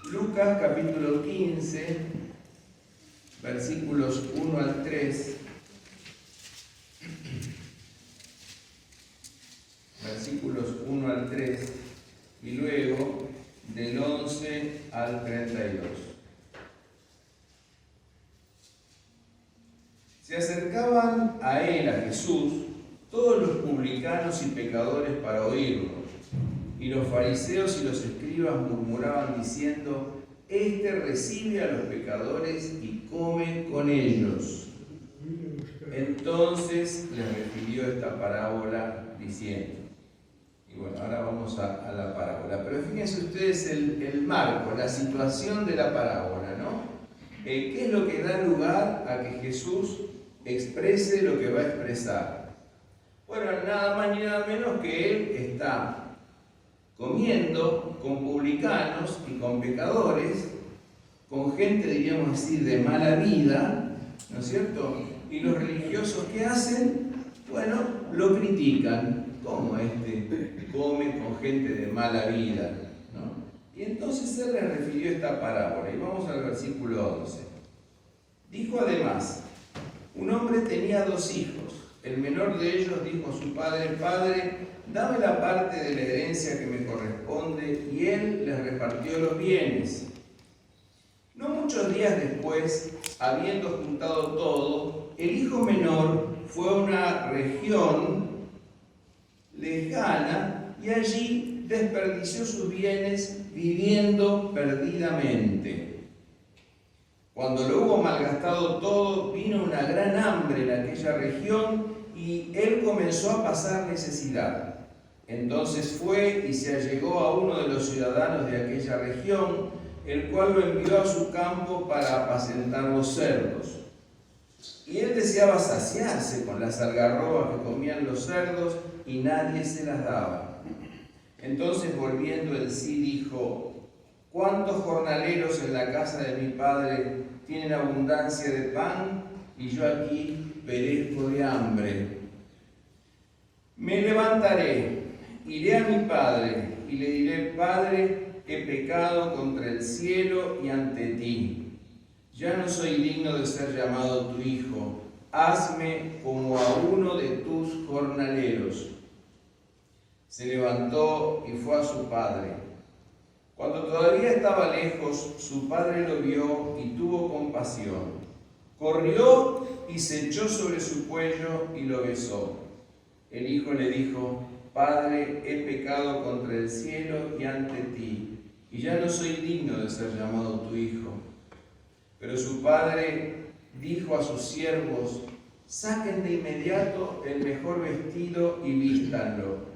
Lucas capítulo 15, versículos 1 al 3. Versículos 1 al 3 y luego del 11 al 32. Se acercaban a él, a Jesús, todos los publicanos y pecadores para oírlo. Y los fariseos y los escribas murmuraban diciendo: Este recibe a los pecadores y come con ellos. Entonces les refirió esta parábola diciendo, y bueno, ahora vamos a la parábola, pero fíjense ustedes el marco, la situación de la parábola, ¿no? ¿Qué es lo que da lugar a que Jesús exprese lo que va a expresar? Bueno, nada más ni nada menos que Él está comiendo con publicanos y con pecadores, con gente, diríamos así, de mala vida, ¿no es cierto? Y los religiosos, ¿qué hacen? Bueno, lo critican. ¿Cómo este come con gente de mala vida? ¿No? Y entonces Él les refirió esta parábola. Y vamos al versículo 11. Dijo además: un hombre tenía 2 hijos. El menor de ellos dijo a su padre: Padre, dame la parte de la herencia que me corresponde, y él les repartió los bienes. No muchos días después, habiendo juntado todo, el hijo menor fue a una región lejana y allí desperdició sus bienes viviendo perdidamente. Cuando lo hubo malgastado todo, vino una gran hambre en aquella región y él comenzó a pasar necesidad. Entonces fue y se allegó a uno de los ciudadanos de aquella región, el cual lo envió a su campo para apacentar los cerdos. Y él deseaba saciarse con las algarrobas que comían los cerdos y nadie se las daba. Entonces, volviendo en sí, dijo: ¿cuántos jornaleros en la casa de mi padre tienen abundancia de pan y yo aquí perezco de hambre? Me levantaré, iré a mi padre y le diré: Padre, he pecado contra el cielo y ante ti. Ya no soy digno de ser llamado tu hijo. Hazme como a uno de tus jornaleros. Se levantó y fue a su padre. Cuando todavía estaba lejos, su padre lo vio y tuvo compasión. Corrió y se echó sobre su cuello y lo besó. El hijo le dijo: Padre, he pecado contra el cielo y ante ti, y ya no soy digno de ser llamado tu hijo. Pero su padre dijo a sus siervos: Saquen de inmediato el mejor vestido y vístanlo.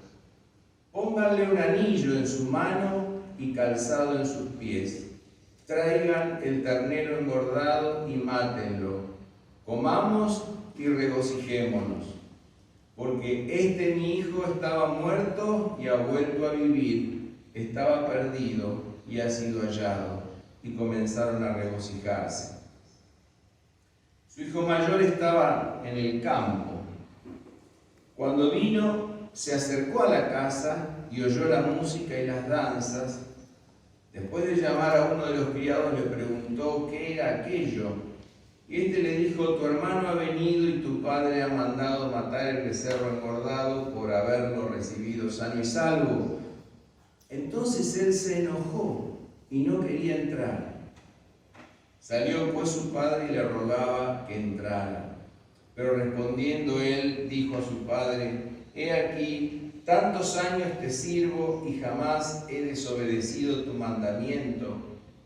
Pónganle un anillo en su mano y calzado en sus pies. Traigan el ternero engordado y mátenlo. Comamos y regocijémonos. Porque este mi hijo estaba muerto y ha vuelto a vivir. Estaba perdido y ha sido hallado. Y comenzaron a regocijarse. Su hijo mayor estaba en el campo. Cuando vino, se acercó a la casa y oyó la música y las danzas. Después de llamar a uno de los criados, le preguntó qué era aquello. Y éste le dijo: tu hermano ha venido y tu padre ha mandado matar el becerro engordado por haberlo recibido sano y salvo. Entonces él se enojó y no quería entrar. Salió pues su padre y le rogaba que entrara. Pero respondiendo él, dijo a su padre: he aquí, tantos años te sirvo y jamás he desobedecido tu mandamiento,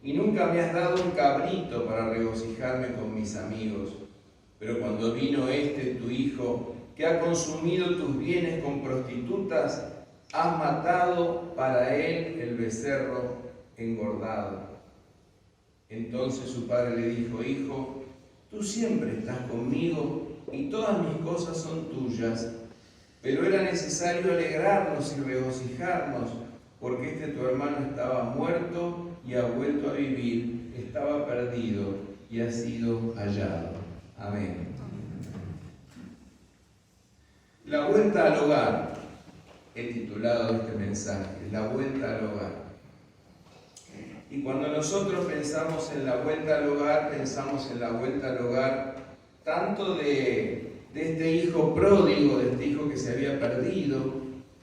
y nunca me has dado un cabrito para regocijarme con mis amigos. Pero cuando vino este tu hijo, que ha consumido tus bienes con prostitutas, has matado para él el becerro engordado. Entonces su padre le dijo: hijo, tú siempre estás conmigo y todas mis cosas son tuyas, pero era necesario alegrarnos y regocijarnos, porque este tu hermano estaba muerto y ha vuelto a vivir, estaba perdido y ha sido hallado. Amén. La vuelta al hogar, he titulado este mensaje, la vuelta al hogar. Y cuando nosotros pensamos en la vuelta al hogar, pensamos en la vuelta al hogar tanto de este hijo pródigo, de este hijo que se había perdido,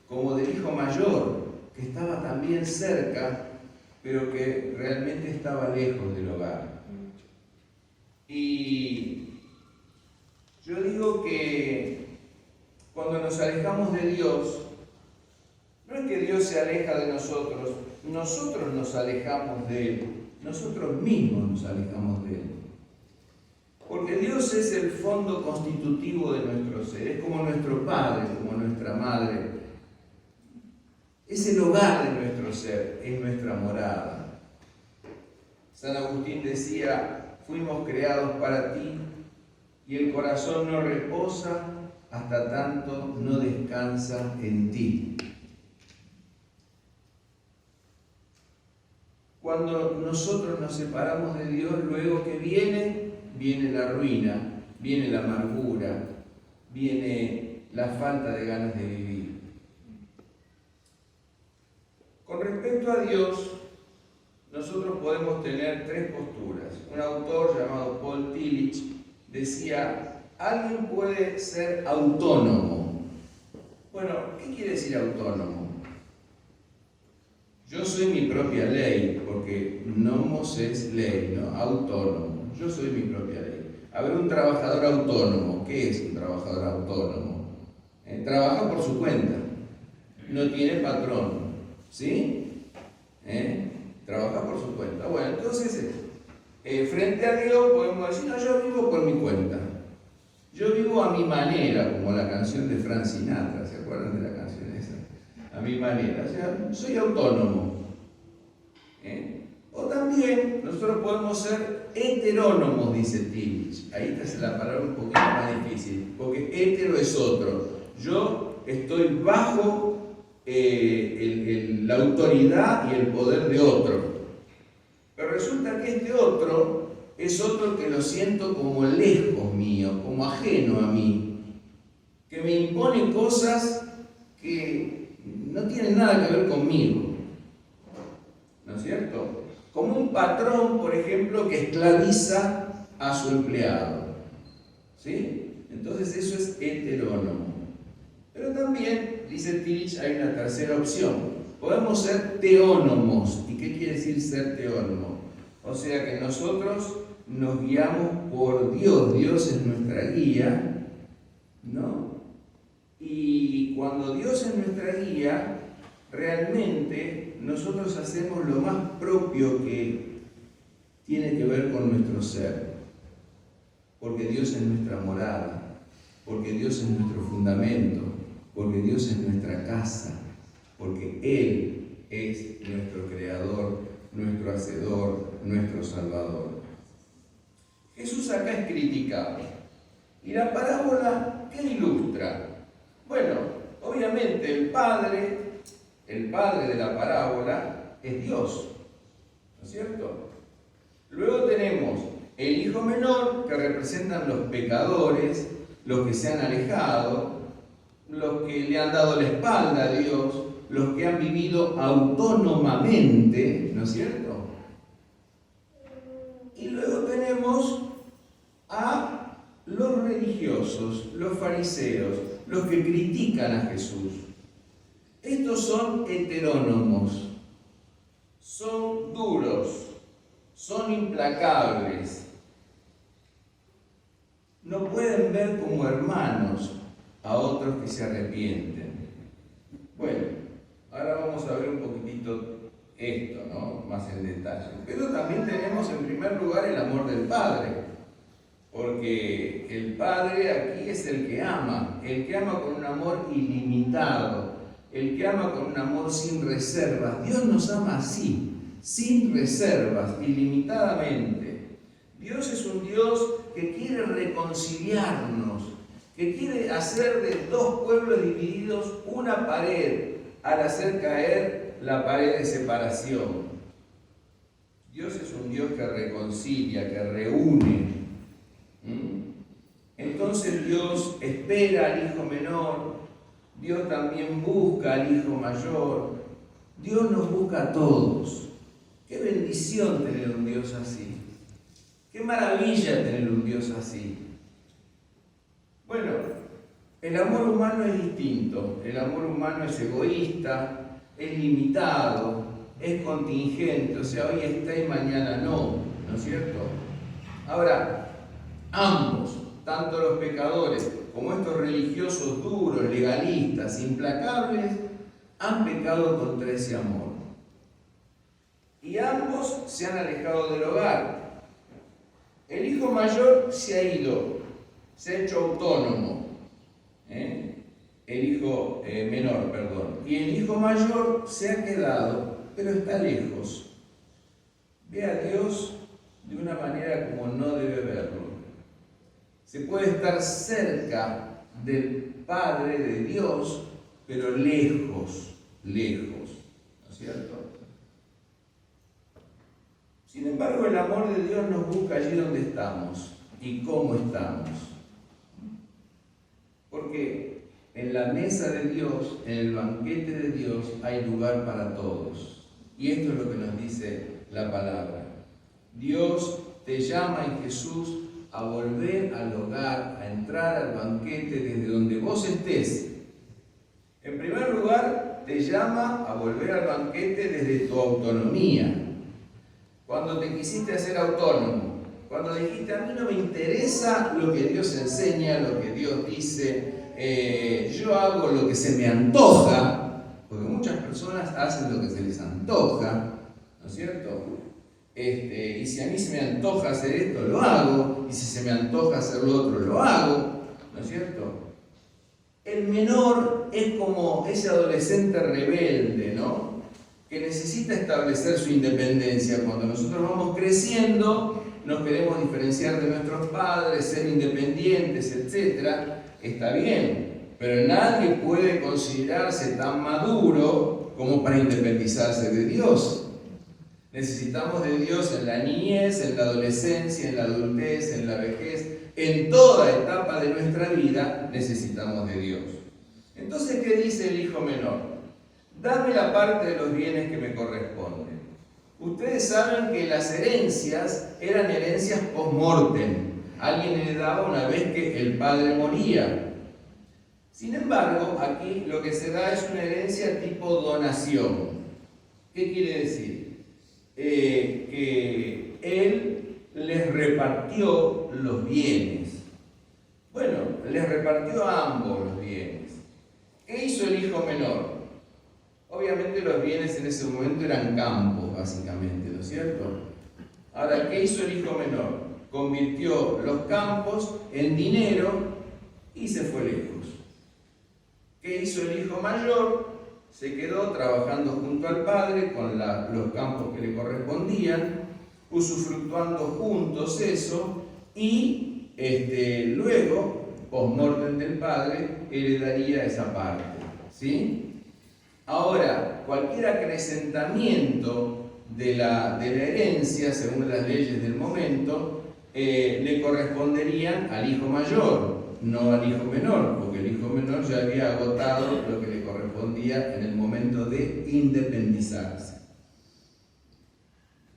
como del hijo mayor, que estaba también cerca, pero que realmente estaba lejos del hogar. Y yo digo que cuando nos alejamos de Dios, no es que Dios se aleja de nosotros, nosotros nos alejamos de Él, nosotros mismos nos alejamos de Él. Porque Dios es el fondo constitutivo de nuestro ser, es como nuestro Padre, como nuestra Madre. Es el hogar de nuestro ser, es nuestra morada. San Agustín decía, fuimos creados para ti y el corazón no reposa hasta tanto no descansa en ti. Cuando nosotros nos separamos de Dios, luego que viene la ruina, viene la amargura, viene la falta de ganas de vivir. Con respecto a Dios, nosotros podemos tener tres posturas. Un autor llamado Paul Tillich decía, alguien puede ser autónomo. Bueno, ¿qué quiere decir autónomo? Yo soy mi propia ley, porque nomos es ley, ¿no? Autónomo. Yo soy mi propia ley. A ver, un trabajador autónomo. ¿Qué es un trabajador autónomo? Trabaja por su cuenta. No tiene patrón. ¿Sí? Trabaja por su cuenta. Bueno, entonces, frente a Dios podemos decir, no, yo vivo por mi cuenta. Yo vivo a mi manera, como la canción de Frank Sinatra. ¿Se acuerdan de la canción esa? A mi manera, o sea, soy autónomo. O también nosotros podemos ser heterónomos, dice Tillich. Ahí está la palabra un poquito más difícil, porque hetero es otro. Yo estoy bajo la autoridad y el poder de otro. Pero resulta que este otro es otro que lo siento como lejos mío, como ajeno a mí, que me impone cosas que no tienen nada que ver conmigo, ¿no es cierto? Como un patrón, por ejemplo, que esclaviza a su empleado, ¿sí? Entonces eso es heterónomo. Pero también, dice Tillich, hay una tercera opción. Podemos ser teónomos. ¿Y qué quiere decir ser teónomo? O sea que nosotros nos guiamos por Dios. Dios es nuestra guía, ¿no? Y cuando Dios es nuestra guía, realmente nosotros hacemos lo más propio que tiene que ver con nuestro ser. Porque Dios es nuestra morada, porque Dios es nuestro fundamento, porque Dios es nuestra casa, porque Él es nuestro creador, nuestro hacedor, nuestro salvador. Jesús acá es criticado. ¿Y la parábola qué ilustra? Bueno, obviamente el padre de la parábola es Dios, ¿no es cierto? Luego tenemos el hijo menor, que representan los pecadores, los que se han alejado, los que le han dado la espalda a Dios, los que han vivido autónomamente, ¿no es cierto? Y luego tenemos a los religiosos, los fariseos, los que critican a Jesús. Estos son heterónomos, son duros, son implacables. No pueden ver como hermanos a otros que se arrepienten. Bueno, ahora vamos a ver un poquitito esto, ¿no? Más en detalle. Pero también tenemos en primer lugar el amor del Padre, porque el Padre aquí es el que ama con un amor ilimitado, el que ama con un amor sin reservas. Dios nos ama así, sin reservas, ilimitadamente. Dios es un Dios que quiere reconciliarnos, que quiere hacer de dos pueblos divididos una pared al hacer caer la pared de separación. Dios es un Dios que reconcilia, que reúne. Entonces Dios espera al hijo menor, Dios también busca al hijo mayor, Dios nos busca a todos. Qué bendición tener un Dios así. Qué maravilla tener un Dios así. Bueno, el amor humano es distinto. El amor humano es egoísta, es limitado, es contingente. O sea, hoy está y mañana no, ¿no es cierto? Ahora, ambos, tanto los pecadores como estos religiosos duros, legalistas, implacables, han pecado contra ese amor. Y ambos se han alejado del hogar. El hijo mayor se ha ido, se ha hecho autónomo. El hijo menor, perdón. Y el hijo mayor se ha quedado, pero está lejos. Ve a Dios de una manera como no debe verlo. Se puede estar cerca del Padre, de Dios, pero lejos, lejos, ¿no es cierto? Sin embargo, el amor de Dios nos busca allí donde estamos y cómo estamos. Porque en la mesa de Dios, en el banquete de Dios, hay lugar para todos. Y esto es lo que nos dice la palabra. Dios te llama en Jesús a volver al hogar, a entrar al banquete desde donde vos estés. En primer lugar, te llama a volver al banquete desde tu autonomía. Cuando te quisiste hacer autónomo, cuando dijiste, a mí no me interesa lo que Dios enseña, lo que Dios dice, yo hago lo que se me antoja, porque muchas personas hacen lo que se les antoja, ¿no es cierto? Y si a mí se me antoja hacer esto, lo hago, y si se me antoja hacer lo otro, lo hago, ¿no es cierto? El menor es como ese adolescente rebelde, ¿no? Que necesita establecer su independencia. Cuando nosotros vamos creciendo, nos queremos diferenciar de nuestros padres, ser independientes, etc. Está bien, pero nadie puede considerarse tan maduro como para independizarse de Dios. Necesitamos de Dios en la niñez, en la adolescencia, en la adultez, en la vejez, en toda etapa de nuestra vida necesitamos de Dios. Entonces, ¿qué dice el hijo menor? Dame la parte de los bienes que me corresponden. Ustedes saben que las herencias eran herencias post-mortem. Alguien heredaba una vez que el padre moría. Sin embargo, aquí lo que se da es una herencia tipo donación. ¿Qué quiere decir? Que él les repartió los bienes. Bueno, les repartió a ambos los bienes. ¿Qué hizo el hijo menor? Obviamente los bienes en ese momento eran campos, básicamente, ¿no es cierto? Ahora, ¿qué hizo el hijo menor? Convirtió los campos en dinero y se fue lejos. ¿Qué hizo el hijo mayor? Se quedó trabajando junto al padre con los campos que le correspondían, usufructuando juntos eso y luego, post-mortem del padre, heredaría esa parte, ¿sí? Ahora, cualquier acrecentamiento de la herencia, según las leyes del momento, le corresponderían al hijo mayor, no al hijo menor, porque el hijo menor ya había agotado lo que le correspondía en el momento de independizarse.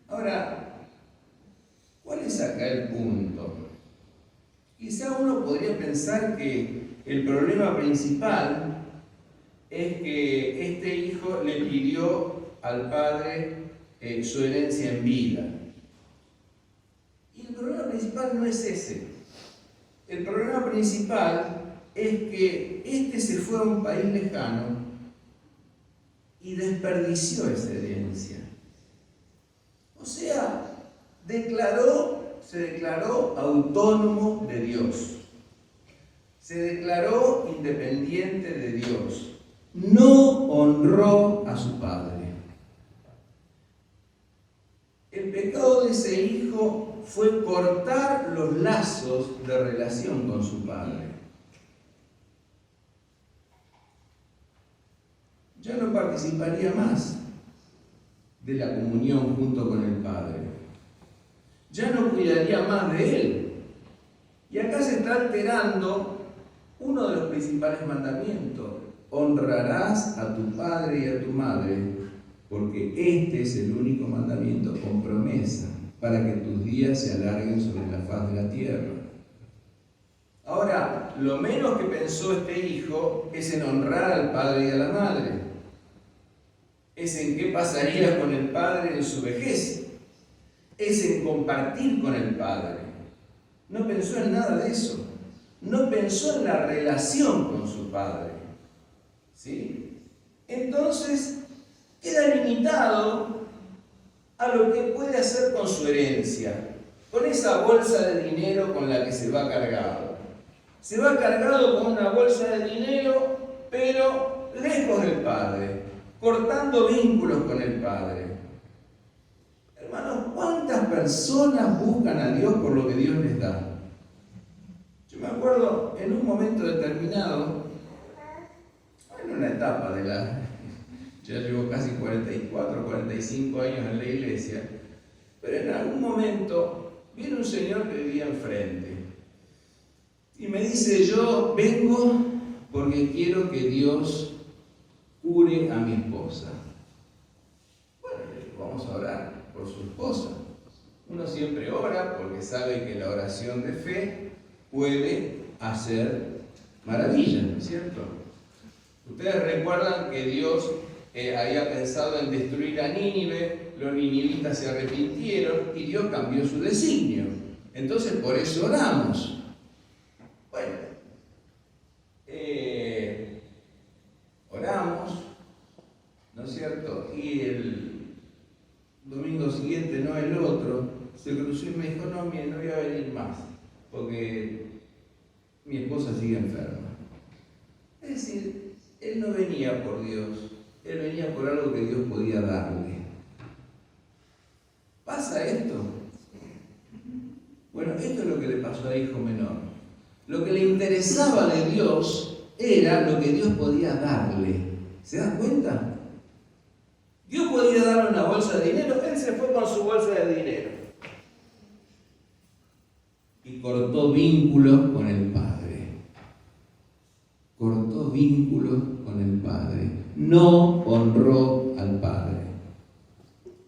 Ahora, ¿cuál es acá el punto? Quizá uno podría pensar que el problema principal es que este hijo le pidió al padre su herencia en vida. Y el problema principal no es ese. El problema principal es que este se fue a un país lejano y desperdició esa herencia. O sea, se declaró autónomo de Dios. Se declaró independiente de Dios. No honró a su padre. El pecado de ese hijo fue cortar los lazos de relación con su padre. Ya no participaría más de la comunión junto con el Padre. Ya no cuidaría más de él. Y acá se está alterando uno de los principales mandamientos. Honrarás a tu padre y a tu madre. porque este es el único mandamiento con promesa, para que tus días se alarguen sobre la faz de la tierra. Ahora, lo menos que pensó este hijo es en honrar al padre y a la madre. Es en qué pasaría con el padre en su vejez. Es en compartir con el padre. No pensó en nada de eso. No pensó en la relación con su padre. ¿Sí? Entonces, queda limitado a lo que puede hacer con su herencia, con esa bolsa de dinero con la que se va cargado. Se va cargado con una bolsa de dinero, pero lejos del padre, cortando vínculos con el padre. Hermanos, ¿cuántas personas buscan a Dios por lo que Dios les da? Yo me acuerdo en un momento determinado, en una etapa de la... Ya llevo casi 44, 45 años en la iglesia, pero en algún momento viene un señor que vivía enfrente y me dice: yo vengo porque quiero que Dios cure a mi esposa. Bueno, vamos a orar por su esposa. Uno siempre ora porque sabe que la oración de fe puede hacer maravillas, ¿no es cierto? Ustedes recuerdan que Dios había pensado en destruir a Nínive, los ninivitas se arrepintieron y Dios cambió su designio. Entonces por eso oramos. Bueno, oramos, ¿no es cierto? Y el domingo siguiente, no el otro, se cruzó y me dijo: no, mire, no voy a venir más, porque mi esposa sigue enferma. Es decir, él no venía por Dios, él venía por algo que Dios podía darle. ¿Pasa esto? Bueno, esto es lo que le pasó al hijo menor. Lo que le interesaba de Dios era lo que Dios podía darle. ¿Se dan cuenta? Dios podía darle una bolsa de dinero, él se fue con su bolsa de dinero y cortó vínculos con el Padre. Cortó vínculos con el Padre. No honró al Padre.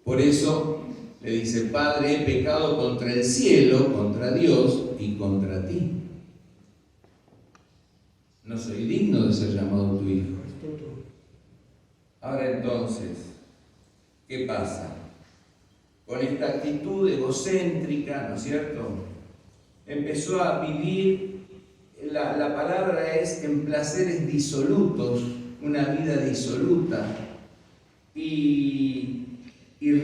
Por eso le dice: Padre, he pecado contra el cielo, contra Dios y contra ti. No soy digno de ser llamado tu hijo. Ahora entonces, ¿qué pasa? Con esta actitud egocéntrica, ¿no es cierto? Empezó a vivir, la palabra es en placeres disolutos, una vida disoluta, y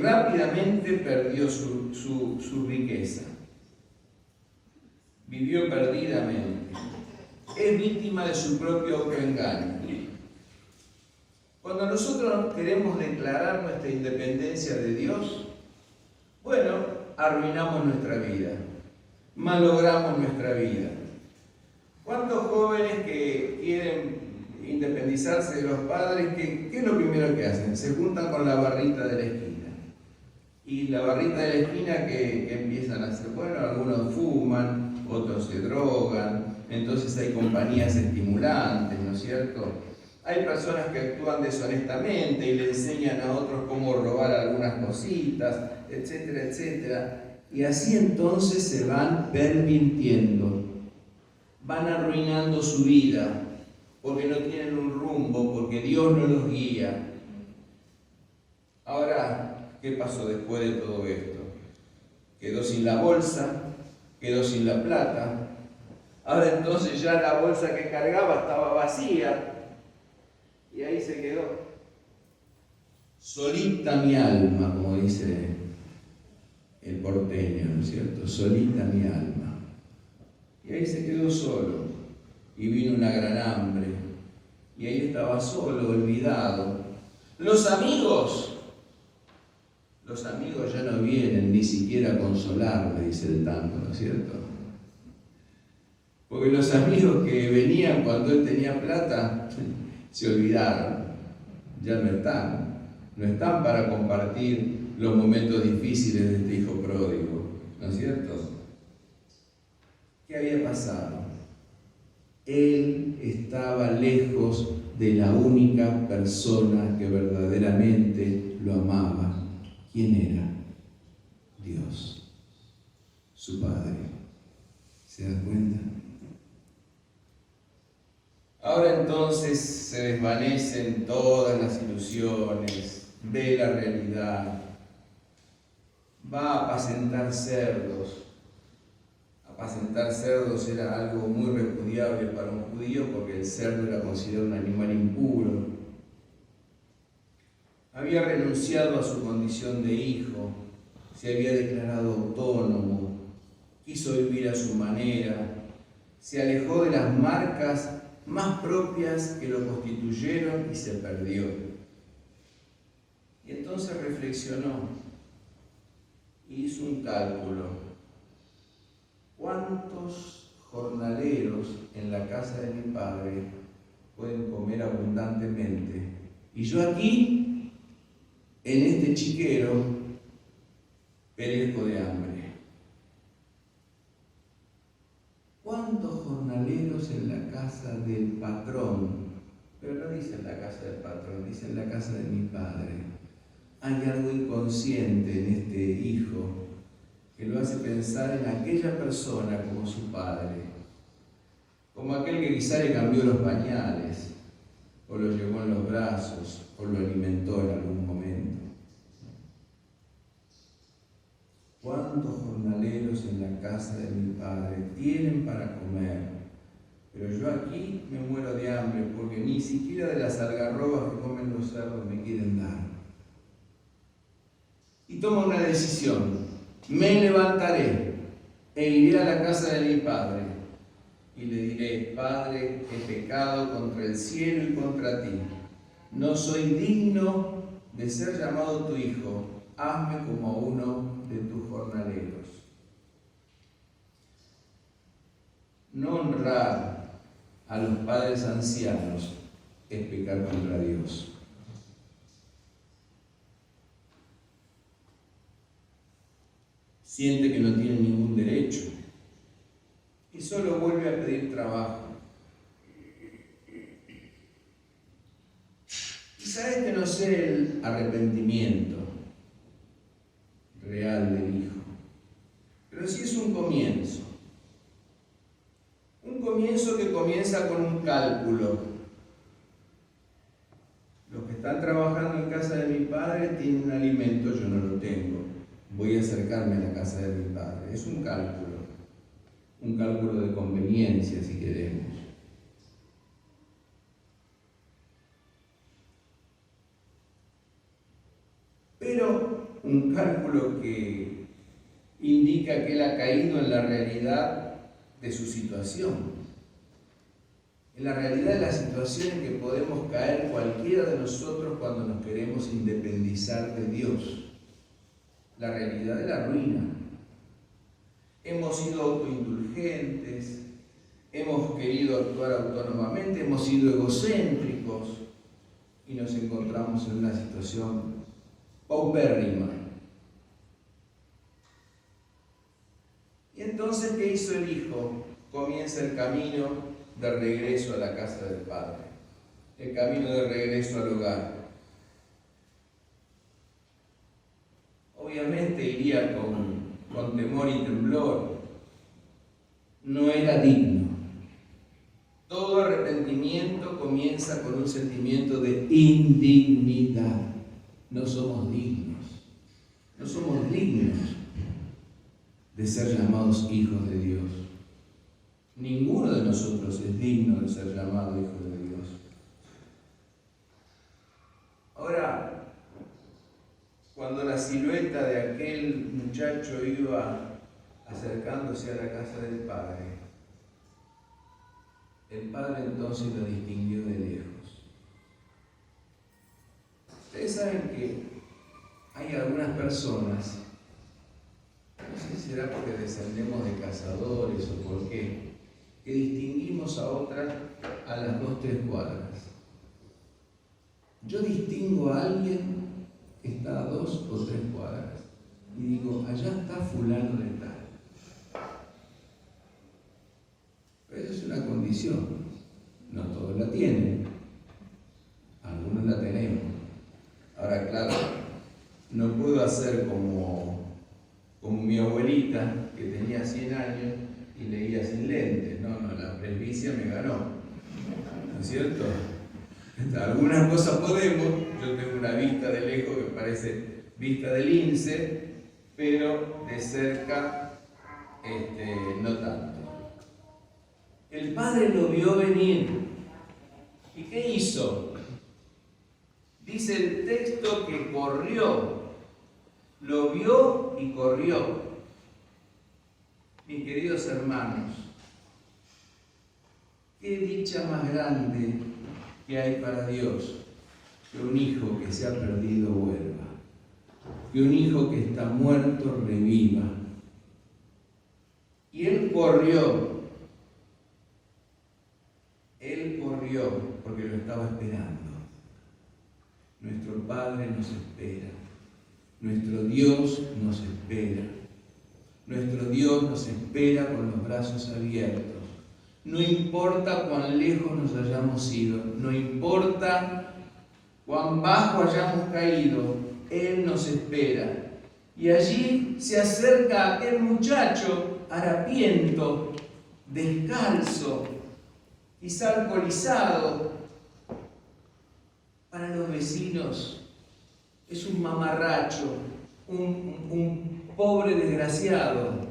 rápidamente perdió su riqueza. Vivió perdidamente. Es víctima de su propio autoengaño. Cuando nosotros queremos declarar nuestra independencia de Dios, bueno, arruinamos nuestra vida, malogramos nuestra vida. ¿Cuántos jóvenes que quieren independizarse de los padres, qué es lo primero que hacen? Se juntan con la barrita de la esquina. Y la barrita de la esquina que empiezan a hacer, bueno, algunos fuman, otros se drogan, entonces hay compañías estimulantes, ¿no es cierto? Hay personas que actúan deshonestamente y le enseñan a otros cómo robar algunas cositas, etcétera, etcétera. Y así entonces se van pervirtiendo, van arruinando su vida, porque no tienen un rumbo, porque Dios no los guía. Ahora, ¿qué pasó después de todo esto? Quedó sin la bolsa, quedó sin la plata. Ahora entonces ya la bolsa que cargaba estaba vacía. Y ahí se quedó. Solita mi alma, como dice el porteño, ¿no es cierto? Solita mi alma. Y ahí se quedó solo. Y vino una gran hambre. Y ahí estaba solo, olvidado. Los amigos ya no vienen ni siquiera a consolarle, dice el tango, ¿no es cierto? Porque los amigos que venían cuando él tenía plata se olvidaron, ya no están para compartir los momentos difíciles de este hijo pródigo, ¿no es cierto? ¿Qué había pasado? Él estaba lejos de la única persona que verdaderamente lo amaba. ¿Quién era? Dios, su Padre. ¿Se da cuenta? Ahora entonces se desvanecen todas las ilusiones, ve la realidad, va a apacentar cerdos. Apacentar cerdos era algo muy repudiable para un judío porque el cerdo era considerado un animal impuro. Había renunciado a su condición de hijo, se había declarado autónomo, quiso vivir a su manera, se alejó de las marcas más propias que lo constituyeron y se perdió. Y entonces reflexionó y hizo un cálculo. ¿Cuántos jornaleros en la casa de mi padre pueden comer abundantemente? Y yo aquí, en este chiquero, perezco de hambre. ¿Cuántos jornaleros en la casa del patrón? Pero no dice en la casa del patrón, dice en la casa de mi padre. Hay algo inconsciente en este hijo que lo hace pensar en aquella persona como su padre, como aquel que quizá le cambió los pañales, o lo llevó en los brazos, o lo alimentó en algún momento. ¿Cuántos jornaleros en la casa de mi padre tienen para comer? Pero yo aquí me muero de hambre porque ni siquiera de las algarrobas que comen los cerdos me quieren dar. Y tomo una decisión. Me levantaré e iré a la casa de mi padre y le diré: Padre, he pecado contra el cielo y contra ti. No soy digno de ser llamado tu hijo. Hazme como uno de tus jornaleros. No honrar a los padres ancianos es pecar contra Dios. Siente que no tiene ningún derecho y solo vuelve a pedir trabajo. Quizá este no sea el arrepentimiento real del hijo, pero sí es un comienzo. Un comienzo que comienza con un cálculo. Los que están trabajando en casa de mi padre tienen un alimento, yo no lo tengo. Voy a acercarme a la casa de mi padre. Es un cálculo de conveniencia, si queremos. Pero un cálculo que indica que él ha caído en la realidad de su situación. En la realidad de la situación en que podemos caer cualquiera de nosotros cuando nos queremos independizar de Dios. La realidad de la ruina. Hemos sido autoindulgentes, hemos querido actuar autónomamente, hemos sido egocéntricos y nos encontramos en una situación paupérrima. Y entonces, ¿qué hizo el hijo? Comienza el camino de regreso a la casa del padre, el camino de regreso al hogar. Obviamente iría con temor y temblor. No era digno. Todo arrepentimiento comienza con un sentimiento de indignidad. No somos dignos. No somos dignos de ser llamados hijos de Dios. Ninguno de nosotros es digno de ser llamado hijo de Dios. Ahora, cuando la silueta de aquel muchacho iba acercándose a la casa del padre, el padre entonces lo distinguió de lejos. Ustedes saben que hay algunas personas, no sé si será porque descendemos de cazadores o por qué, que distinguimos a otras a las 2-3 cuadras. Yo distingo a alguien que está a 2 o 3 cuadras y digo: allá está fulano de tal. Pero eso es una condición. No todos la tienen. Algunos la tenemos. Ahora, claro, mi abuelita, que tenía 100 años y leía sin lentes. No, la presbicia me ganó, ¿no es cierto? Algunas cosas podemos, yo tengo una vista de lejos que parece vista de lince, pero de cerca no tanto. El padre lo vio venir. ¿Y qué hizo? Dice el texto que corrió, lo vio y corrió. Mis queridos hermanos, qué dicha más grande que hay para Dios, que un hijo que se ha perdido vuelva, que un hijo que está muerto reviva. Y él corrió porque lo estaba esperando. Nuestro Padre nos espera, nuestro Dios nos espera, nuestro Dios nos espera con los brazos abiertos. No importa cuán lejos nos hayamos ido, no importa cuán bajo hayamos caído, Él nos espera. Y allí se acerca aquel muchacho harapiento, descalzo, quizá alcoholizado. Para los vecinos es un mamarracho, un pobre desgraciado.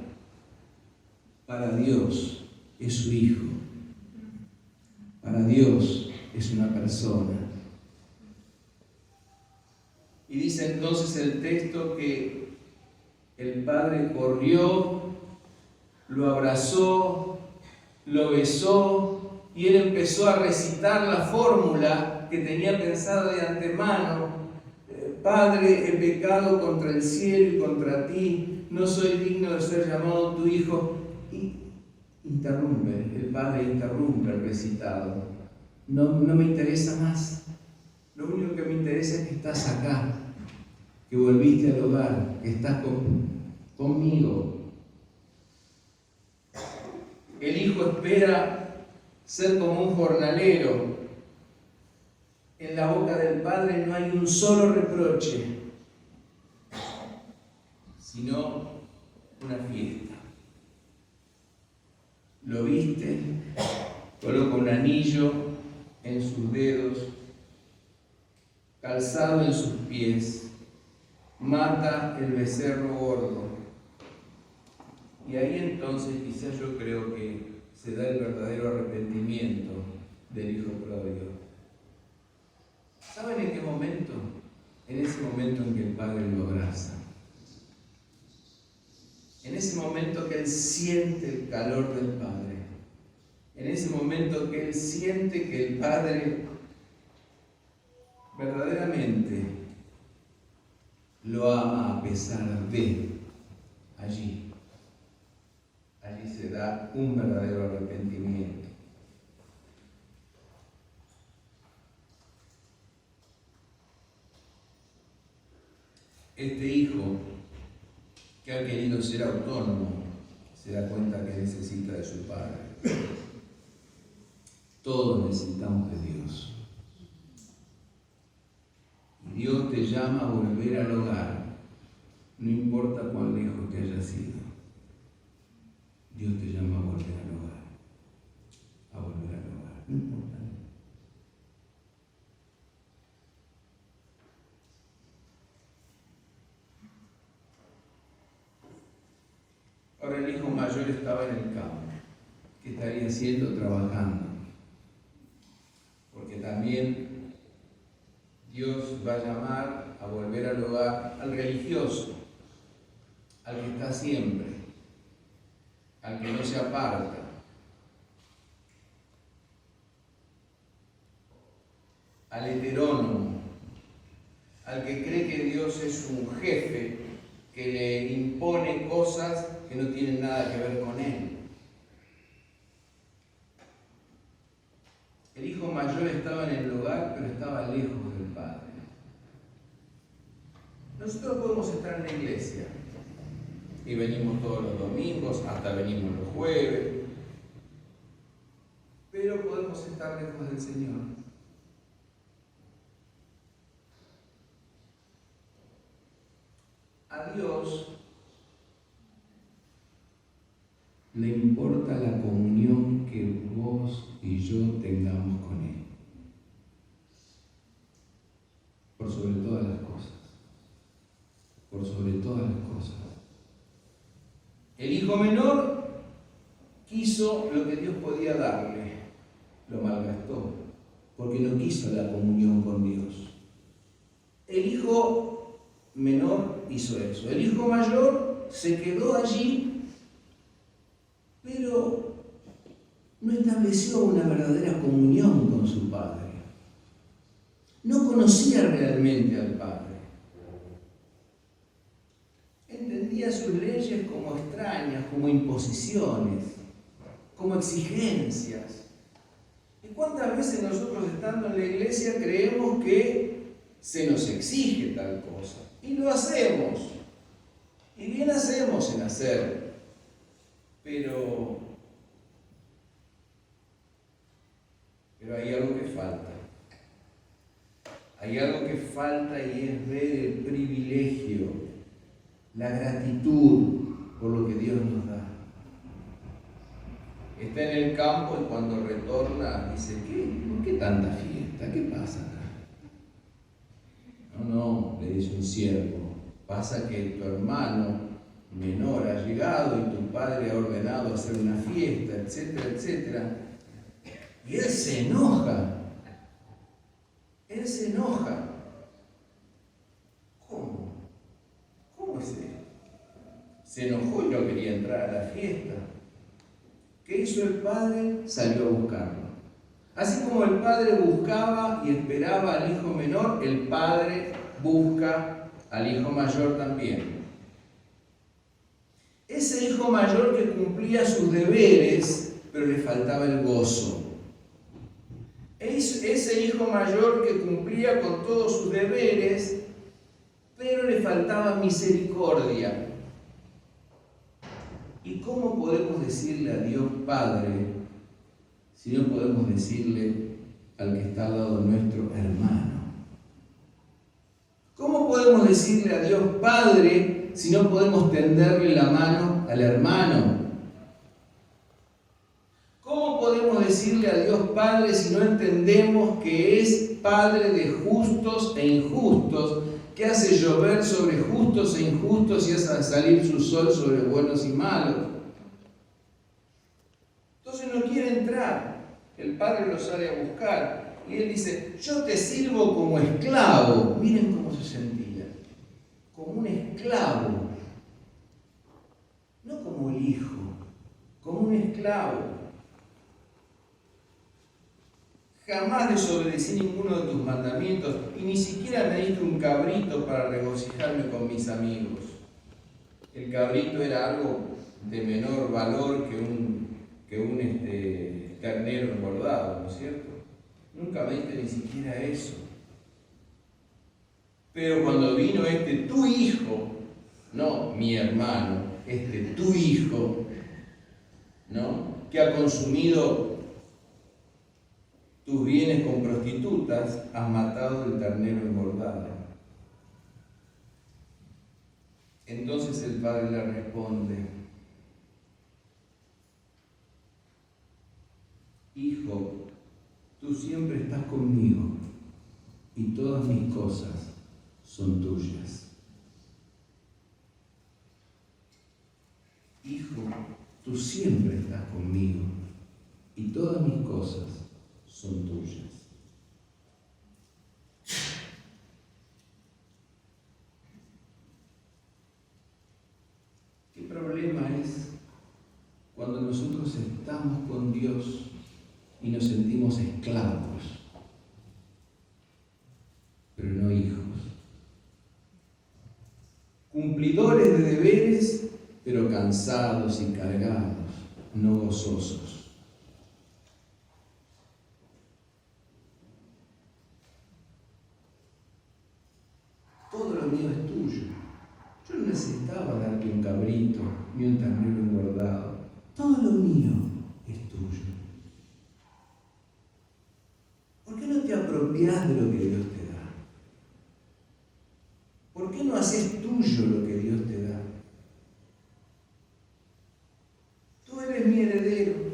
Para Dios es su hijo. Para Dios es una persona. Y dice entonces el texto que el padre corrió, lo abrazó, lo besó y él empezó a recitar la fórmula que tenía pensada de antemano. Padre, he pecado contra el cielo y contra ti, no soy digno de ser llamado tu hijo. Y el padre interrumpe el recitado. No me interesa más. Lo único que me interesa es que estás acá, que volviste al hogar, que estás conmigo. El hijo espera ser como un jornalero. En la boca del Padre no hay un solo reproche, sino una fiesta. Lo viste, coloca un anillo en sus dedos, calzado en sus pies, mata el becerro gordo. Y ahí entonces quizás yo creo que se da el verdadero arrepentimiento del hijo pródigo. ¿Saben en qué momento? En ese momento en que el Padre lo abraza. En ese momento que él siente el calor del Padre. En ese momento que él siente que el Padre verdaderamente lo ama a pesar de allí. Allí se da un verdadero arrepentimiento. Este hijo que ha querido ser autónomo se da cuenta que necesita de su padre. Todos necesitamos de Dios. Y Dios te llama a volver al hogar, no importa cuán lejos te hayas ido. Dios te llama a volver al hogar. A volver al hogar, no importa. Ahora el hijo mayor estaba en el campo. ¿Qué estaría haciendo? Trabajando. Porque también Dios va a llamar a volver al hogar al religioso, al que está siempre, al que no se aparta. Al heterónomo, al que cree que Dios es un jefe que le impone cosas que no tienen nada que ver con él. El hijo mayor estaba en el hogar, pero estaba lejos del Padre. Nosotros podemos estar en la iglesia y venimos todos los domingos, hasta venimos los jueves, pero podemos estar lejos del Señor. A Dios le importa la comunión que vos y yo tengamos con Él. Por sobre todas las cosas. Por sobre todas las cosas. El hijo menor quiso lo que Dios podía darle, lo malgastó, porque no quiso la comunión con Dios. El hijo menor hizo eso. El hijo mayor se quedó allí, pero no estableció una verdadera comunión con su padre. No conocía realmente al padre. Entendía sus leyes como extrañas, como imposiciones, como exigencias. ¿Y cuántas veces nosotros, estando en la iglesia, creemos que se nos exige tal cosa? Y lo hacemos. Y bien hacemos en hacerlo. Pero hay algo que falta. Hay algo que falta y es ver el privilegio, la gratitud por lo que Dios nos da. Está en el campo y cuando retorna dice, ¿por qué tanta fiesta? ¿Qué pasa acá? No, le dice un siervo, pasa que tu hermano menor ha llegado y tu padre ha ordenado hacer una fiesta, etcétera, etcétera. Y él se enoja. Él se enoja. ¿Cómo? ¿Cómo es él? Se enojó y no quería entrar a la fiesta. ¿Qué hizo el padre? Salió a buscarlo. Así como el padre buscaba y esperaba al hijo menor, el padre busca al hijo mayor también. Ese hijo mayor que cumplía sus deberes, pero le faltaba el gozo. Ese hijo mayor que cumplía con todos sus deberes, pero le faltaba misericordia. ¿Y cómo podemos decirle a Dios Padre si no podemos decirle al que está al lado nuestro hermano? ¿Cómo podemos decirle a Dios Padre si no podemos tenderle la mano al hermano? ¿Cómo podemos decirle a Dios Padre si no entendemos que es Padre de justos e injustos, que hace llover sobre justos e injustos y hace salir su sol sobre buenos y malos? Entonces no quiere entrar. El Padre lo sale a buscar y él dice, yo te sirvo como esclavo. Miren cómo se sentía. Como un esclavo. No como el hijo, como un esclavo. Jamás desobedecí ninguno de tus mandamientos y ni siquiera me diste un cabrito para regocijarme con mis amigos. El cabrito era algo de menor valor que un ternero engordado, ¿no es cierto? Nunca me diste ni siquiera eso. Pero cuando vino tu hijo, no mi hermano, tu hijo, ¿no? Que ha consumido tus bienes con prostitutas, has matado el ternero engordado. Entonces el padre le responde, hijo, tú siempre estás conmigo y todas mis cosas son tuyas. Hijo, tú siempre estás conmigo y todas mis cosas son tuyas. ¿Qué problema es cuando nosotros estamos con Dios y nos sentimos esclavos, pero no hijos? Cumplidores de deberes, pero cansados y cargados, no gozosos. Todo lo mío es tuyo. Yo no necesitaba darte un cabrito ni un ternero engordado. Todo lo mío es tuyo. ¿Por qué no te apropias de lo que Dios te da? ¿Por qué no haces tuyo lo que Dios te da? Tú eres eres mi heredero.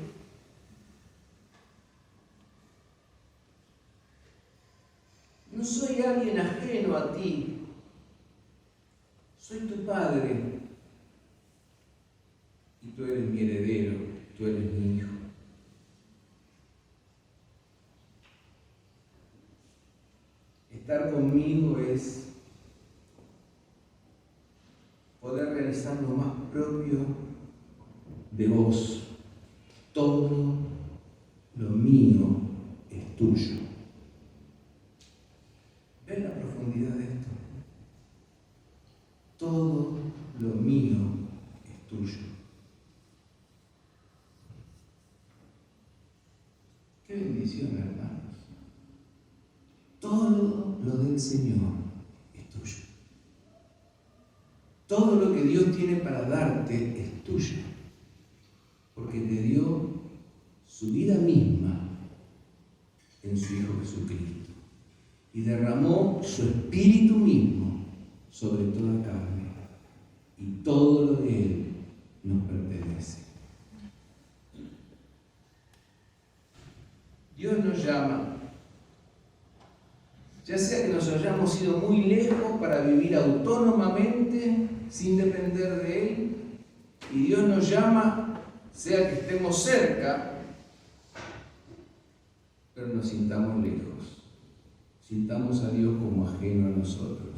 No soy alguien ajeno a ti. Soy tu padre. Y tú eres mi heredero, tú eres mi hijo. Estar conmigo es poder realizar lo más propio de vos. Todo lo mío es tuyo. ¿Ven la profundidad de esto? Todo lo mío es tuyo. Qué bendición, hermanos. Todo lo del Señor es tuyo. Todo lo que Dios tiene para darte es tuyo. Porque te dio su vida misma en su Hijo Jesucristo. Y derramó su Espíritu mismo sobre toda carne. Y todo lo de Él nos pertenece. Dios nos llama, ya sea que nos hayamos ido muy lejos para vivir autónomamente, sin depender de Él, y Dios nos llama, sea que estemos cerca, pero nos sintamos lejos, sintamos a Dios como ajeno a nosotros.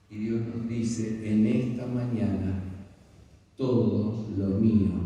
Y Dios nos dice, en esta mañana, todo lo mío